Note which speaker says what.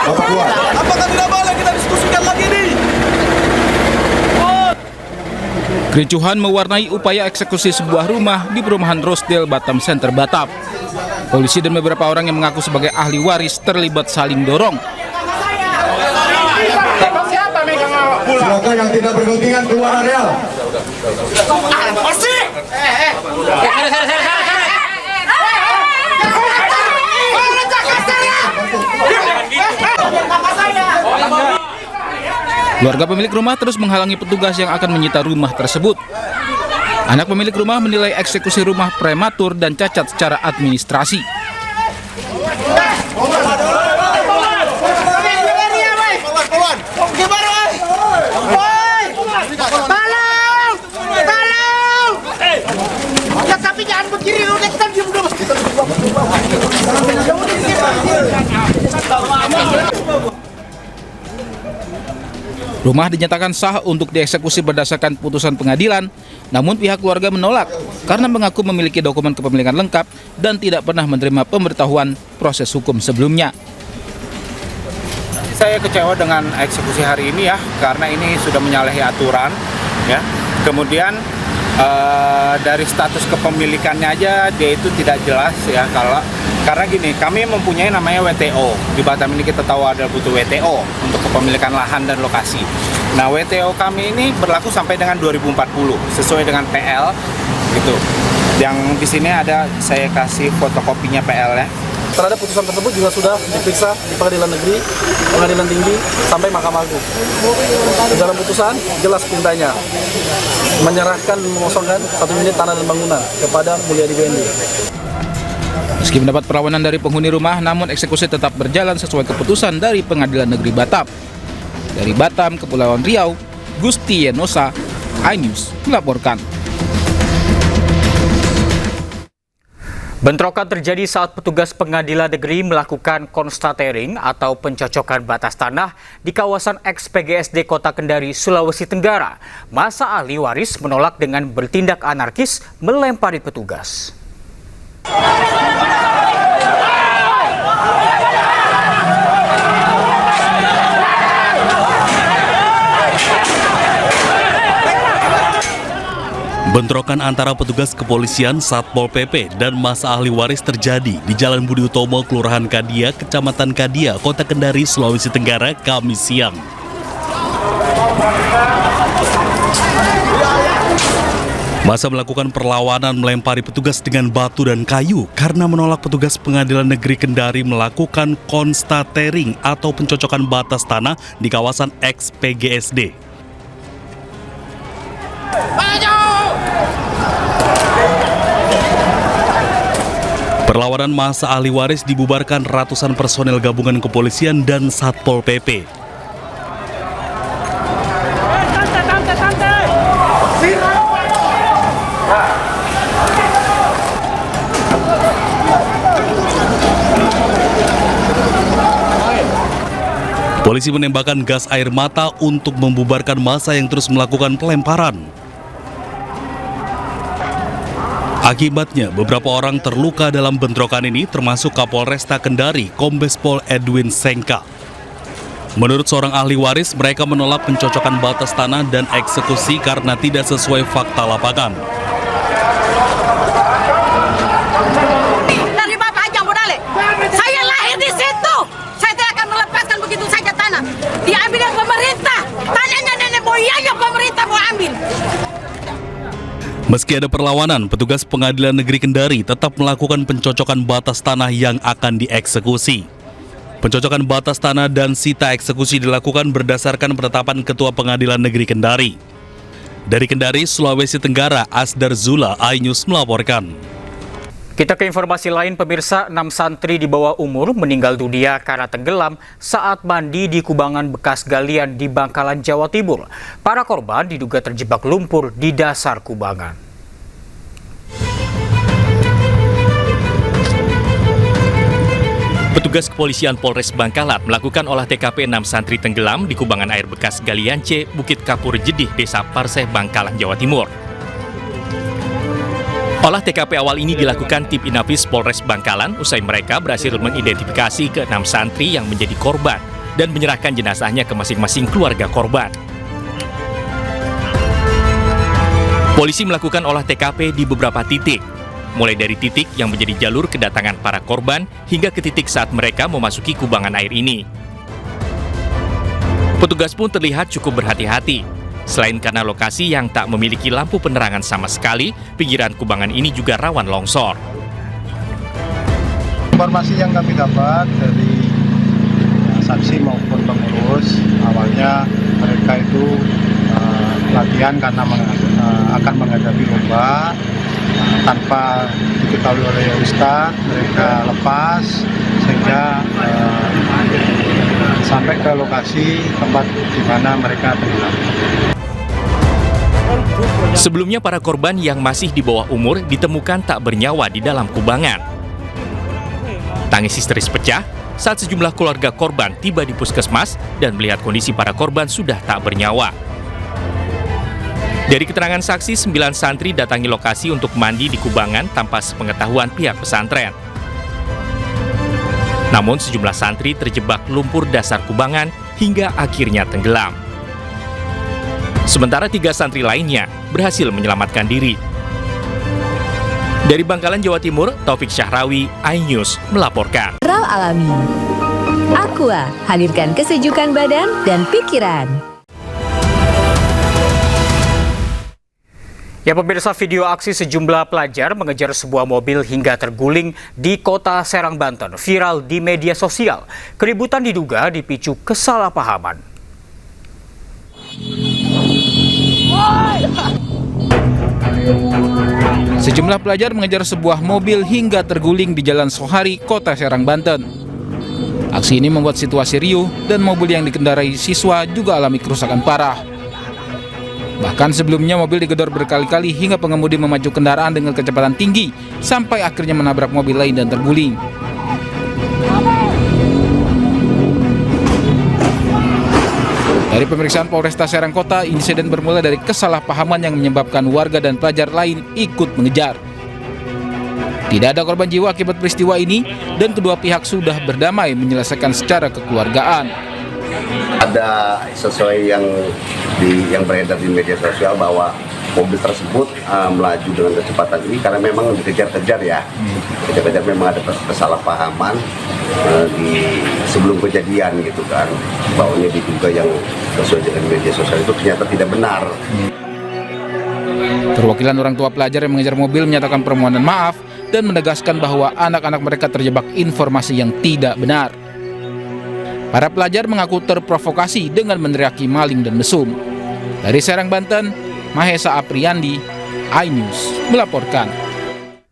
Speaker 1: Bapak keluar.
Speaker 2: Apakah tidak boleh kita diskusikan lagi nih?
Speaker 3: Kericuhan mewarnai upaya eksekusi sebuah rumah di perumahan Rosedale, Batam Center, Batam. Polisi dan beberapa orang yang mengaku sebagai ahli waris terlibat saling dorong.
Speaker 1: Silakan yang tidak berkepentingan keluar area.
Speaker 3: Keluarga pemilik rumah terus menghalangi petugas yang akan menyita rumah tersebut. Anak pemilik rumah menilai eksekusi rumah prematur dan cacat secara administrasi. Rumah dinyatakan sah untuk dieksekusi berdasarkan putusan pengadilan, namun pihak keluarga menolak karena mengaku memiliki dokumen kepemilikan lengkap dan tidak pernah menerima pemberitahuan proses hukum sebelumnya.
Speaker 4: Saya kecewa dengan eksekusi hari ini ya, karena ini sudah menyalahi aturan ya. Kemudian dari status kepemilikannya aja dia itu tidak jelas ya, karena gini, kami mempunyai namanya WTO. Di Batam ini kita tahu ada butuh WTO untuk kepemilikan lahan dan lokasi. Nah, WTO kami ini berlaku sampai dengan 2040 sesuai dengan PL gitu. Yang di sini ada saya kasih fotokopinya PL-nya.
Speaker 5: Terhadap putusan tersebut juga sudah diperiksa di Pengadilan Negeri, Pengadilan Tinggi, sampai Mahkamah Agung. Di dalam putusan jelas perintahnya menyerahkan mengosongkan 1 unit tanah dan bangunan kepada Mulyadi BND.
Speaker 3: Meski mendapat perlawanan dari penghuni rumah, namun eksekusi tetap berjalan sesuai keputusan dari Pengadilan Negeri Batam. Dari Batam, Kepulauan Riau, Gusti Yenosa, iNews melaporkan.
Speaker 6: Bentrokan terjadi saat petugas pengadilan negeri melakukan konstatering atau pencocokan batas tanah di kawasan ex-PGSD Kota Kendari, Sulawesi Tenggara. Masa ahli waris menolak dengan bertindak anarkis melempari petugas.
Speaker 7: Bentrokan antara petugas kepolisian, Satpol PP, dan massa ahli waris terjadi di Jalan Budi Utomo, Kelurahan Kadia, Kecamatan Kadia, Kota Kendari, Sulawesi Tenggara, Kamis siang. Massa melakukan perlawanan melempari petugas dengan batu dan kayu karena menolak petugas Pengadilan Negeri Kendari melakukan konstatering atau pencocokan batas tanah di kawasan ex-PGSD. Perlawanan massa ahli waris dibubarkan ratusan personel gabungan kepolisian dan Satpol PP. Polisi menembakkan gas air mata untuk membubarkan massa yang terus melakukan pelemparan. Akibatnya, beberapa orang terluka dalam bentrokan ini, termasuk Kapolresta Kendari, Kombes Pol Edwin Sengka. Menurut seorang ahli waris, mereka menolak pencocokan batas tanah dan eksekusi karena tidak sesuai fakta lapangan.
Speaker 8: Dari Bapak Ajang Bodale, saya lahir di situ. Saya tidak akan melepaskan begitu saja tanah. Diambil oleh pemerintah. Tanahnya nenek moyangnya pemerintah mau ambil.
Speaker 7: Meski ada perlawanan, petugas Pengadilan Negeri Kendari tetap melakukan pencocokan batas tanah yang akan dieksekusi. Pencocokan batas tanah dan sita eksekusi dilakukan berdasarkan penetapan Ketua Pengadilan Negeri Kendari. Dari Kendari, Sulawesi Tenggara, Asdar Zula, iNews melaporkan.
Speaker 6: Kita ke informasi lain, pemirsa. 6 santri di bawah umur meninggal dunia karena tenggelam saat mandi di kubangan bekas galian di Bangkalan, Jawa Timur. Para korban diduga terjebak lumpur di dasar kubangan.
Speaker 9: Petugas kepolisian Polres Bangkalan melakukan olah TKP 6 santri tenggelam di kubangan air bekas galian C, Bukit Kapur Jedih, Desa Parseh, Bangkalan, Jawa Timur. Olah TKP awal ini dilakukan tim Inafis Polres Bangkalan usai mereka berhasil mengidentifikasi ke-6 santri yang menjadi korban. dan menyerahkan jenazahnya ke masing-masing keluarga korban. Polisi melakukan olah TKP di beberapa titik, mulai dari titik yang menjadi jalur kedatangan para korban hingga ke titik saat mereka memasuki kubangan air ini. Petugas pun terlihat cukup berhati-hati. Selain karena lokasi yang tak memiliki lampu penerangan sama sekali, pinggiran kubangan ini juga rawan longsor.
Speaker 10: Informasi yang kami dapat dari saksi maupun pengurus, awalnya mereka itu latihan karena akan menghadapi lomba. Tanpa diketahui oleh Ustadz, mereka lepas sehingga sampai ke lokasi tempat di mana mereka tenggelam.
Speaker 9: Sebelumnya para korban yang masih di bawah umur ditemukan tak bernyawa di dalam kubangan. Tangis histeris pecah saat sejumlah keluarga korban tiba di puskesmas dan melihat kondisi para korban sudah tak bernyawa. Dari keterangan saksi, 9 santri datangi lokasi untuk mandi di kubangan tanpa sepengetahuan pihak pesantren. Namun sejumlah santri terjebak lumpur dasar kubangan hingga akhirnya tenggelam. Sementara 3 santri lainnya berhasil menyelamatkan diri. Dari Bangkalan, Jawa Timur, Taufik Syahrawi, iNews melaporkan.
Speaker 11: Raw alami. Aqua, hadirkan kesejukan badan dan pikiran.
Speaker 6: Ya pemirsa, video aksi sejumlah pelajar mengejar sebuah mobil hingga terguling di kota Serang, Banten viral di media sosial. Keributan diduga dipicu kesalahpahaman.
Speaker 3: Sejumlah pelajar mengejar sebuah mobil hingga terguling di Jalan Sohari, kota Serang, Banten. Aksi ini membuat situasi riuh dan mobil yang dikendarai siswa juga alami kerusakan parah. Bahkan sebelumnya mobil digedor berkali-kali hingga pengemudi memacu kendaraan dengan kecepatan tinggi sampai akhirnya menabrak mobil lain dan terguling. Dari pemeriksaan Polresta Serang Kota, insiden bermula dari kesalahpahaman yang menyebabkan warga dan pelajar lain ikut mengejar. Tidak ada korban jiwa akibat peristiwa ini dan kedua pihak sudah berdamai menyelesaikan secara kekeluargaan.
Speaker 12: Ada sesuai yang beredar di media sosial bahwa mobil tersebut melaju dengan kecepatan ini karena memang dikejar-kejar ya. Kejar-kejar memang ada kesalahpahaman sebelum kejadian gitu kan. Bahwanya diduga yang sesuai dengan media sosial itu ternyata tidak benar.
Speaker 3: Perwakilan orang tua pelajar yang mengejar mobil menyatakan permohonan maaf dan menegaskan bahwa anak-anak mereka terjebak informasi yang tidak benar. Para pelajar mengaku terprovokasi dengan meneriaki maling dan mesum. Dari Serang, Banten, Mahesa Apriyandi, iNews melaporkan.